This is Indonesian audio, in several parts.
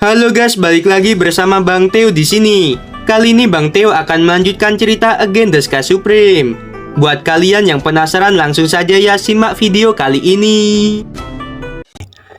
Halo guys, balik lagi bersama Bang Teo di sini. Kali ini Bang Teo akan melanjutkan cerita Again the Sky Supreme. Buat kalian yang penasaran, langsung saja ya simak video kali ini.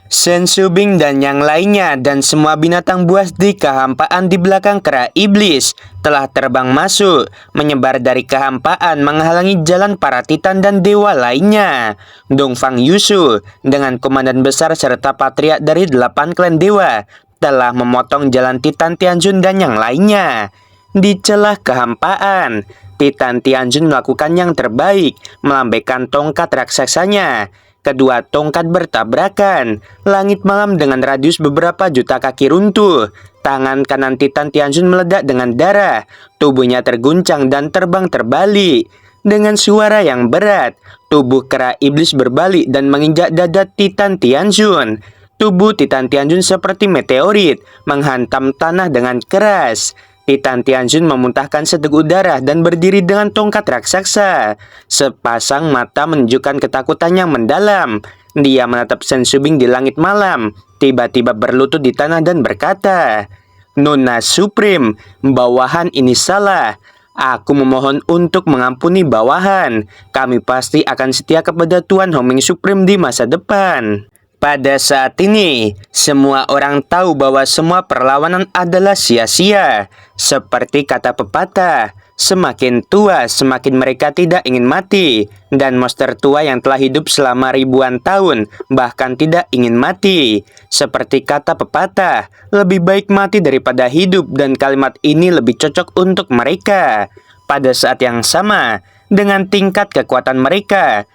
Sen Subing dan yang lainnya dan semua binatang buas di kehampaan di belakang kera iblis telah terbang masuk, menyebar dari kehampaan menghalangi jalan para titan dan dewa lainnya. Dongfang Yushu dengan komandan besar serta patriark dari 8 klan dewa telah memotong jalan Titan Tianjun dan yang lainnya. Di celah kehampaan, Titan Tianjun melakukan yang terbaik, melambaikan tongkat raksasanya. Kedua tongkat bertabrakan. Langit malam dengan radius beberapa juta kaki runtuh. Tangan kanan Titan Tianjun meledak dengan darah. Tubuhnya terguncang dan terbang terbalik. Dengan suara yang berat, tubuh kera iblis berbalik dan menginjak dada Titan Tianjun. Tubuh Titan Tianjun seperti meteorit, menghantam tanah dengan keras. Titan Tianjun memuntahkan seteguk darah dan berdiri dengan tongkat raksasa. Sepasang mata menunjukkan ketakutan yang mendalam. Dia menatap Sen Subing di langit malam, tiba-tiba berlutut di tanah dan berkata, "Nona Supreme, bawahan ini salah. Aku memohon untuk mengampuni bawahan. Kami pasti akan setia kepada Tuan Homing Supreme di masa depan." Pada saat ini, semua orang tahu bahwa semua perlawanan adalah sia-sia. Seperti kata pepatah, semakin tua semakin mereka tidak ingin mati. Dan monster tua yang telah hidup selama ribuan tahun bahkan tidak ingin mati. Seperti kata pepatah, lebih baik mati daripada hidup, dan kalimat ini lebih cocok untuk mereka. Pada saat yang sama, dengan tingkat kekuatan mereka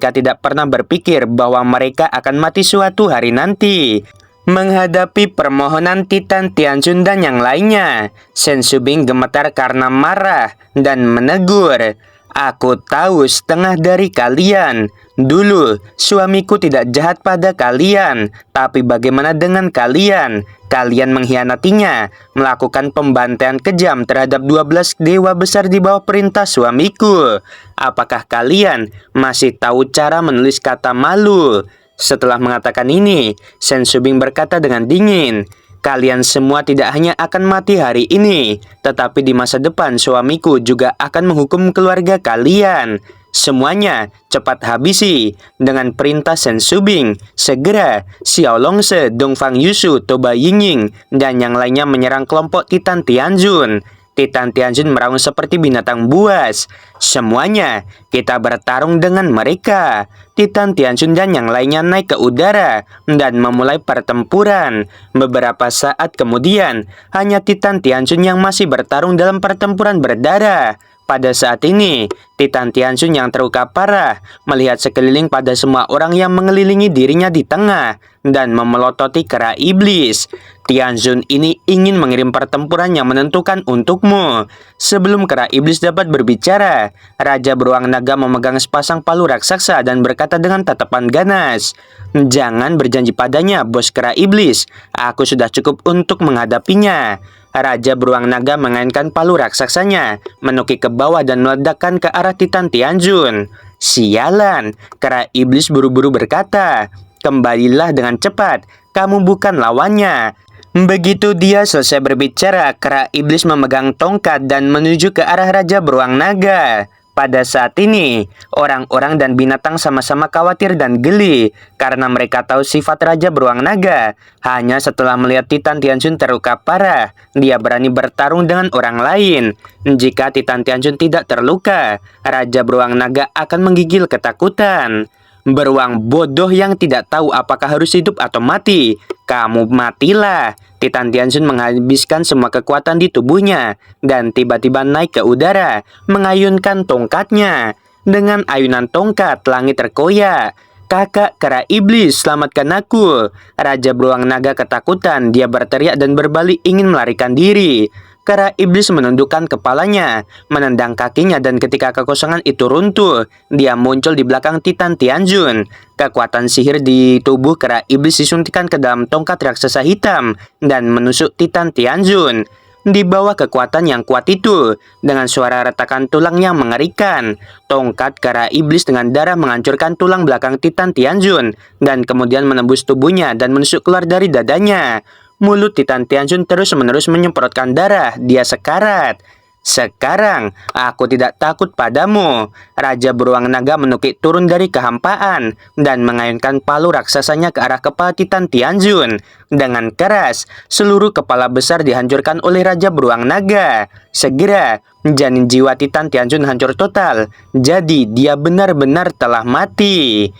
tidak pernah berpikir bahwa mereka akan mati suatu hari nanti. Menghadapi permohonan Titan Tianjun dan yang lainnya, Sen Subing gemetar karena marah dan menegur, "Aku tahu setengah dari kalian. Dulu, suamiku tidak jahat pada kalian. Tapi bagaimana dengan kalian? Kalian mengkhianatinya, melakukan pembantaian kejam terhadap 12 dewa besar di bawah perintah suamiku. Apakah kalian masih tahu cara menulis kata malu?" Setelah mengatakan ini, Sen Subing berkata dengan dingin, "Kalian semua tidak hanya akan mati hari ini, tetapi di masa depan suamiku juga akan menghukum keluarga kalian. Semuanya cepat habisi." Dengan perintah Sen Subing, segera Xiao Longse, Dongfang Yushu, Toba Yingying, dan yang lainnya menyerang kelompok Titan Tianjun. Titan Tianjun meraung seperti binatang buas. "Semuanya, kita bertarung dengan mereka." Titan Tianjun dan yang lainnya naik ke udara dan memulai pertempuran. Beberapa saat kemudian, hanya Titan Tianjun yang masih bertarung dalam pertempuran berdarah. Pada saat ini, Titan Tianjun yang terluka parah melihat sekeliling pada semua orang yang mengelilingi dirinya di tengah dan memelototi kera iblis. "Tianjun ini ingin mengirim pertempuran yang menentukan untukmu." Sebelum kera iblis dapat berbicara, Raja Beruang Naga memegang sepasang palu raksasa dan berkata dengan tatapan ganas, "Jangan berjanji padanya, bos kera iblis. Aku sudah cukup untuk menghadapinya." Raja Beruang Naga mengaitkan palu raksasanya, menukik ke bawah dan meledakkan ke arah Titan Tianjun. "Sialan," kera iblis buru-buru berkata, "Kembalilah dengan cepat, kamu bukan lawannya." Begitu dia selesai berbicara, kera iblis memegang tongkat dan menuju ke arah Raja Beruang Naga. Pada saat ini, orang-orang dan binatang sama-sama khawatir dan geli karena mereka tahu sifat Raja Beruang Naga. Hanya setelah melihat Titan Tianjun terluka parah, dia berani bertarung dengan orang lain. Jika Titan Tianjun tidak terluka, Raja Beruang Naga akan menggigil ketakutan. "Beruang bodoh yang tidak tahu apakah harus hidup atau mati. Kamu matilah." Titan Tianjun menghabiskan semua kekuatan di tubuhnya dan tiba-tiba naik ke udara, mengayunkan tongkatnya. Dengan ayunan tongkat, langit terkoyak. "Kakak kera iblis, selamatkan aku!" Raja Beruang Naga ketakutan, dia berteriak dan berbalik ingin melarikan diri. Kera iblis menundukkan kepalanya, menendang kakinya, dan ketika kekosongan itu runtuh, dia muncul di belakang Titan Tianjun. Kekuatan sihir di tubuh kera iblis disuntikkan ke dalam tongkat raksasa hitam dan menusuk Titan Tianjun. Di bawah kekuatan yang kuat itu, dengan suara retakan tulang yang mengerikan, tongkat kera iblis dengan darah menghancurkan tulang belakang Titan Tianjun dan kemudian menembus tubuhnya dan menusuk keluar dari dadanya. Mulut Titan Tianjun terus-menerus menyemprotkan darah. Dia sekarat. Sekarang, aku tidak takut padamu. Raja Beruang Naga menukik turun dari kehampaan dan mengayunkan palu raksasanya ke arah kepala Titan Tianjun. Dengan keras, seluruh kepala besar dihancurkan oleh Raja Beruang Naga. Segera, janin jiwa Titan Tianjun hancur total. Jadi, dia benar-benar telah mati.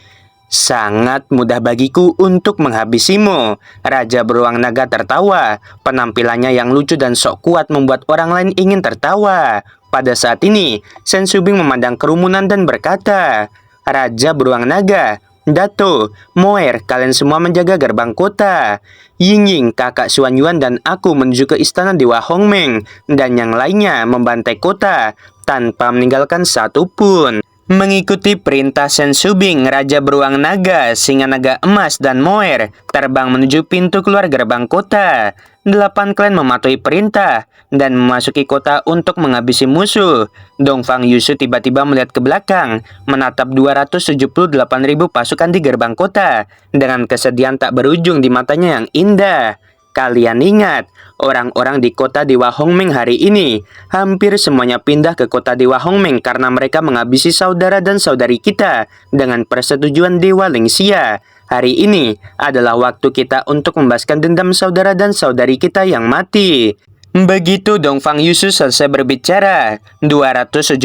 Sangat mudah bagiku untuk menghabisimu. Raja Beruang Naga tertawa. Penampilannya yang lucu dan sok kuat membuat orang lain ingin tertawa. Pada saat ini, Shen Shubing memandang kerumunan dan berkata, Raja Beruang Naga, Dato, Moer, kalian semua menjaga gerbang kota. Ying Ying, kakak Xuan Yuan dan aku menuju ke istana Dewa Hongmeng. Dan yang lainnya membantai kota tanpa meninggalkan satu pun. Mengikuti perintah Shen Shubing, Raja Beruang Naga, Singa Naga Emas, dan Moer terbang menuju pintu keluar gerbang kota. 8 klan mematuhi perintah dan memasuki kota untuk menghabisi musuh. Dongfang Yushu tiba-tiba melihat ke belakang, menatap 278.000 pasukan di gerbang kota dengan kesedihan tak berujung di matanya yang indah. Kalian ingat, orang-orang di kota Dewa Hongmeng hari ini hampir semuanya pindah ke kota Dewa Hongmeng karena mereka menghabisi saudara dan saudari kita dengan persetujuan Dewa Lingxia. Hari ini adalah waktu kita untuk membahaskan dendam saudara dan saudari kita yang mati. Begitu Dongfang Yushu selesai berbicara, 278.000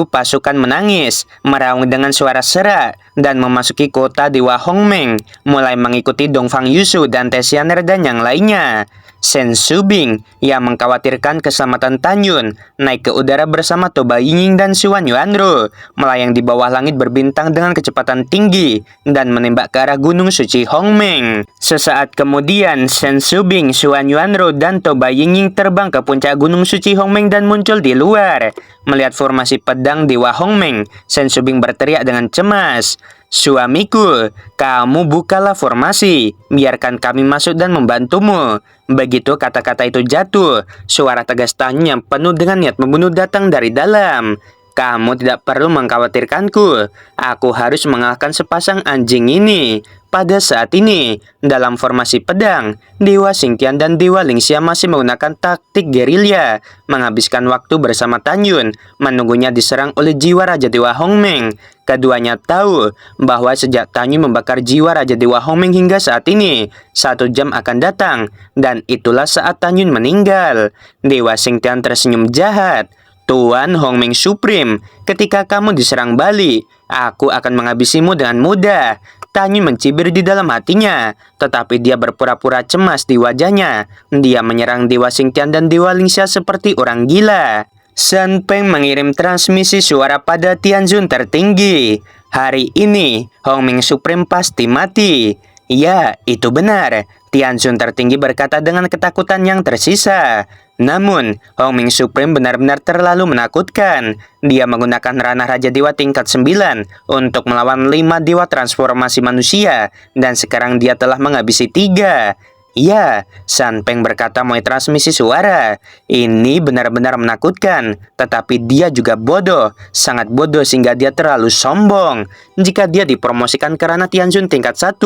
pasukan menangis, meraung dengan suara serak, dan memasuki kota Dewa Hongmeng, mulai mengikuti Dongfang Yushu dan Tesianer dan yang lainnya. Shen Shubing yang mengkhawatirkan keselamatan Tanyun naik ke udara bersama Toba Yingying dan Xuan Yuanru, melayang di bawah langit berbintang dengan kecepatan tinggi dan menembak ke arah Gunung Suci Hongmeng. Sesaat kemudian, Shen Shubing, Xuan Yuanru, dan Toba Yingying terbang ke puncak Gunung Suci Hongmeng dan muncul di luar. Melihat formasi pedang Dewa Hongmeng, Shen Shubing berteriak dengan cemas, Suamiku, kamu bukalah formasi, biarkan kami masuk dan membantumu. Begitu kata-kata itu jatuh, suara tegas Tanyun yang penuh dengan niat membunuh datang dari dalam. Kamu tidak perlu mengkhawatirkanku, aku harus mengalahkan sepasang anjing ini. Pada saat ini, dalam formasi pedang, Dewa Xingtian dan Dewa Lingxia masih menggunakan taktik gerilya, menghabiskan waktu bersama Tanyun, menunggunya diserang oleh jiwa Raja Dewa Hongmeng. Keduanya tahu bahwa sejak Tanyun membakar jiwa Raja Dewa Hongmeng hingga saat ini, 1 jam akan datang, dan itulah saat Tanyun meninggal. Dewa Xingtian tersenyum jahat. Tuan Hongmeng Supreme, ketika kamu diserang balik, aku akan menghabisimu dengan mudah. Tanyun mencibir di dalam hatinya, tetapi dia berpura-pura cemas di wajahnya. Dia menyerang Dewa Xingtian dan Dewa Lingxia seperti orang gila. Shen Peng mengirim transmisi suara pada Tianjun tertinggi. Hari ini, Hongmeng Supreme pasti mati. Ya, itu benar. Tianjun tertinggi berkata dengan ketakutan yang tersisa. Namun, Hongmeng Supreme benar-benar terlalu menakutkan. Dia menggunakan ranah Raja Dewa tingkat 9 untuk melawan 5 dewa transformasi manusia, dan sekarang dia telah menghabisi 3. Ya, Shen Peng berkata melalui transmisi suara. Ini benar-benar menakutkan, tetapi dia juga bodoh, sangat bodoh sehingga dia terlalu sombong. Jika dia dipromosikan ke ranah Tianjun tingkat 1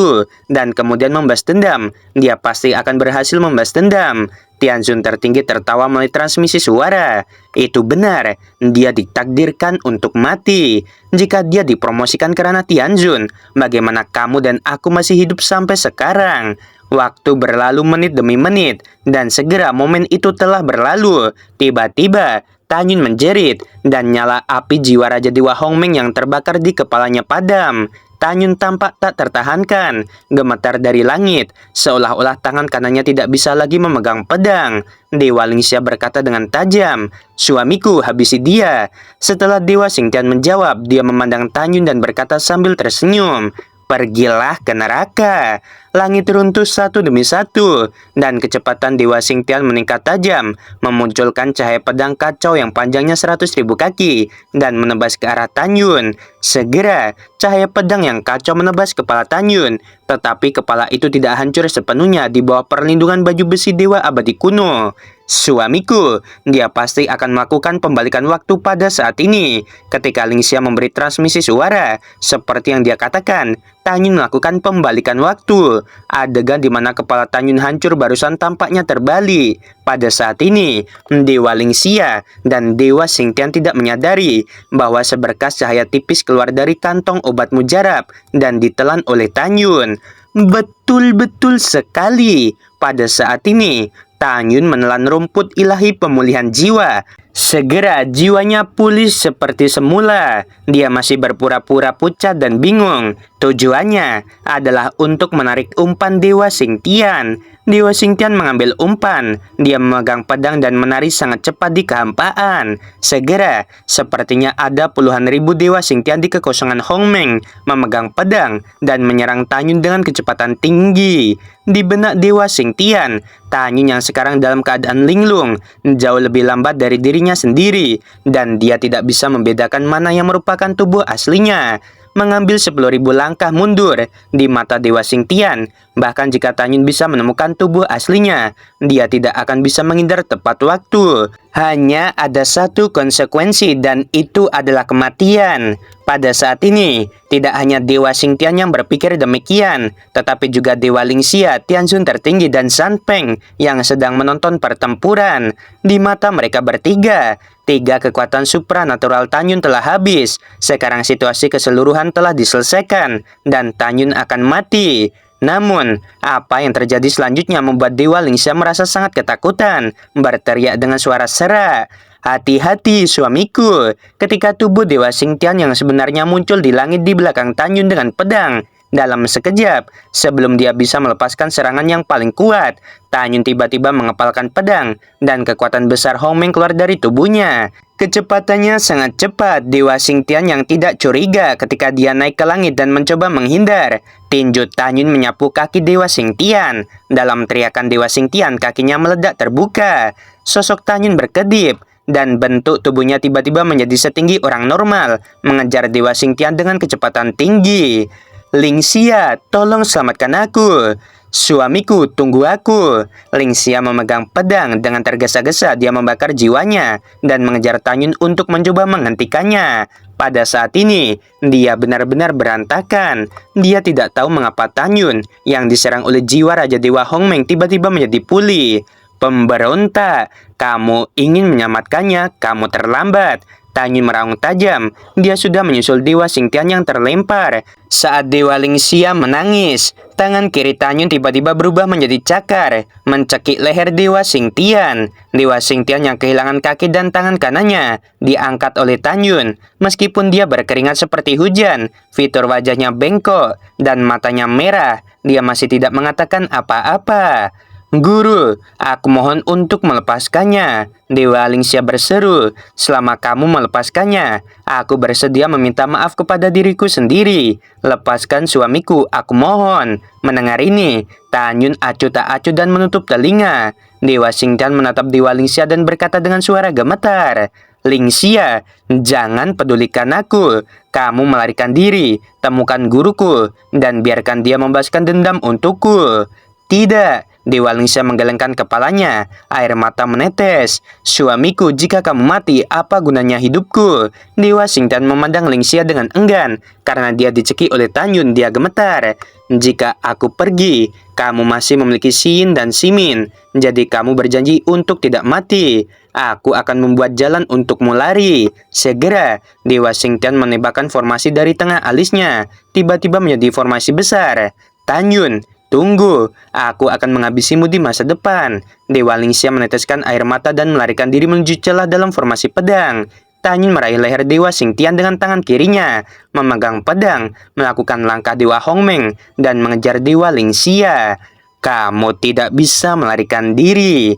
dan kemudian membalas dendam, dia pasti akan berhasil membalas dendam. Tianjun tertinggi tertawa melalui transmisi suara. Itu benar, dia ditakdirkan untuk mati. Jika dia dipromosikan ke ranah Tianjun, bagaimana kamu dan aku masih hidup sampai sekarang? Waktu berlalu menit demi menit, dan segera momen itu telah berlalu. Tiba-tiba, Tanyun menjerit, dan nyala api jiwa Raja Dewa Hongmeng yang terbakar di kepalanya padam. Tanyun tampak tak tertahankan, gemetar dari langit, seolah-olah tangan kanannya tidak bisa lagi memegang pedang. Dewa Lingxia berkata dengan tajam, Suamiku, habisi dia. Setelah Dewa Xingtian menjawab, dia memandang Tanyun dan berkata sambil tersenyum, Pergilah ke neraka. Langit runtuh satu demi satu, dan kecepatan Dewa Xingtian meningkat tajam, memunculkan cahaya pedang kacau yang panjangnya 100.000 kaki, dan menebas ke arah Tanyun. Segera, cahaya pedang yang kacau menebas kepala Tanyun, tetapi kepala itu tidak hancur sepenuhnya di bawah perlindungan baju besi Dewa Abadi kuno. Suamiku, dia pasti akan melakukan pembalikan waktu pada saat ini. Ketika Lingxia memberi transmisi suara, seperti yang dia katakan, Tanyun melakukan pembalikan waktu. Adegan di mana kepala Tanyun hancur barusan tampaknya terbalik. Pada saat ini, Dewa Lingxia dan Dewa Xingtian tidak menyadari bahwa seberkas cahaya tipis keluar dari kantong obat mujarab dan ditelan oleh Tanyun. Betul-betul sekali. Pada saat ini, Tanyun menelan rumput ilahi pemulihan jiwa. Segera jiwanya pulih seperti semula. Dia masih berpura-pura pucat dan bingung. Tujuannya adalah untuk menarik umpan Dewa Xingtian. Dewa Xingtian mengambil umpan. Dia memegang pedang dan menari sangat cepat di kehampaan. Segera, sepertinya ada puluhan ribu Dewa Xingtian di kekosongan Hongmeng memegang pedang dan menyerang Tanyun dengan kecepatan tinggi. Di benak Dewa Xingtian, Tanyun yang sekarang dalam keadaan linglung jauh lebih lambat dari dirinya sendiri, dan dia tidak bisa membedakan mana yang merupakan tubuh aslinya. Mengambil 10.000 langkah mundur di mata Dewa Xingtian. Bahkan jika Tanyun bisa menemukan tubuh aslinya, dia tidak akan bisa menghindar tepat waktu. Hanya ada satu konsekuensi, dan itu adalah kematian. Pada saat ini, tidak hanya Dewa Xingtian yang berpikir demikian, tetapi juga Dewa Lingxia, Tianzun tertinggi, dan San Peng yang sedang menonton pertempuran. Di mata mereka bertiga, 3 kekuatan supranatural Tanyun telah habis. Sekarang situasi keseluruhan telah diselesaikan, dan Tanyun akan mati. Namun, apa yang terjadi selanjutnya membuat Dewa Lingxia merasa sangat ketakutan, berteriak dengan suara serak. Hati-hati suamiku, ketika tubuh Dewa Xingtian yang sebenarnya muncul di langit di belakang Tanyun dengan pedang. Dalam sekejap, sebelum dia bisa melepaskan serangan yang paling kuat, Tanyun tiba-tiba mengepalkan pedang, dan kekuatan besar Hongmeng keluar dari tubuhnya. Kecepatannya sangat cepat. Dewa Xingtian yang tidak curiga ketika dia naik ke langit dan mencoba menghindar. Tinju Tanyun menyapu kaki Dewa Xingtian. Dalam teriakan Dewa Xingtian, kakinya meledak terbuka. Sosok Tanyun berkedip, dan bentuk tubuhnya tiba-tiba menjadi setinggi orang normal, mengejar Dewa Xingtian dengan kecepatan tinggi. Lingxia, tolong selamatkan aku. Suamiku, tunggu aku. Lingxia memegang pedang. Dengan tergesa-gesa dia membakar jiwanya dan mengejar Tanyun untuk mencoba menghentikannya. Pada saat ini, dia benar-benar berantakan. Dia tidak tahu mengapa Tanyun yang diserang oleh jiwa Raja Dewa Hongmeng tiba-tiba menjadi pulih. Pemberontak, kamu ingin menyelamatkannya, kamu terlambat. Tanyun meraung tajam. Dia sudah menyusul Dewa Xingtian yang terlempar. Saat Dewa Lingxia menangis, tangan kiri Tanyun tiba-tiba berubah menjadi cakar, mencekik leher Dewa Xingtian. Dewa Xingtian yang kehilangan kaki dan tangan kanannya diangkat oleh Tanyun. Meskipun dia berkeringat seperti hujan, fitur wajahnya bengkok dan matanya merah, dia masih tidak mengatakan apa-apa. Guru, aku mohon untuk melepaskannya. Dewa Lingxia berseru. Selama kamu melepaskannya, aku bersedia meminta maaf kepada diriku sendiri. Lepaskan suamiku, aku mohon. Mendengar ini, Tanyun acuh tak acuh dan menutup telinga. Dewa Xingtian menatap Dewa Lingxia dan berkata dengan suara gemetar, Lingxia, jangan pedulikan aku. Kamu melarikan diri. Temukan guruku dan biarkan dia membalaskan dendam untukku. Tidak. Dewa Lingxia menggelengkan kepalanya. Air mata menetes. Suamiku, jika kamu mati, apa gunanya hidupku? Dewa Xingtian memandang Lingxia dengan enggan. Karena dia dicekik oleh Tanyun, dia gemetar. Jika aku pergi, kamu masih memiliki Xin dan Ximin. Jadi kamu berjanji untuk tidak mati. Aku akan membuat jalan untukmu lari. Segera, Dewa Xingtian menembakkan formasi dari tengah alisnya. Tiba-tiba menjadi formasi besar. Tanyun, tunggu, aku akan menghabisimu di masa depan. Dewa Lingxia meneteskan air mata dan melarikan diri menuju celah dalam formasi pedang. Tanyun meraih leher Dewa Xingtian dengan tangan kirinya, memegang pedang, melakukan langkah Dewa Hongmeng, dan mengejar Dewa Lingxia. Kamu tidak bisa melarikan diri.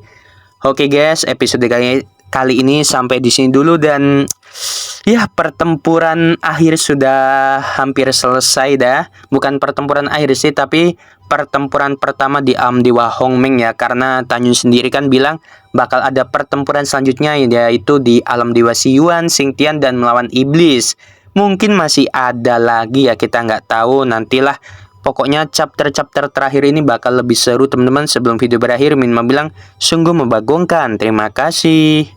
Oke guys, episode kali ini sampai di sini dulu, dan ya, pertempuran akhir sudah hampir selesai dah. Bukan pertempuran akhir sih, tapi pertempuran pertama di alam Dewa Hongmeng ya. Karena Tanyun sendiri kan bilang bakal ada pertempuran selanjutnya, yaitu di alam Dewa Xiyuan, Xingtian, dan melawan iblis. Mungkin masih ada lagi ya, kita nggak tahu, nantilah. Pokoknya chapter-chapter terakhir ini bakal lebih seru teman-teman. Sebelum video berakhir, Min mau bilang sungguh membagongkan. Terima kasih.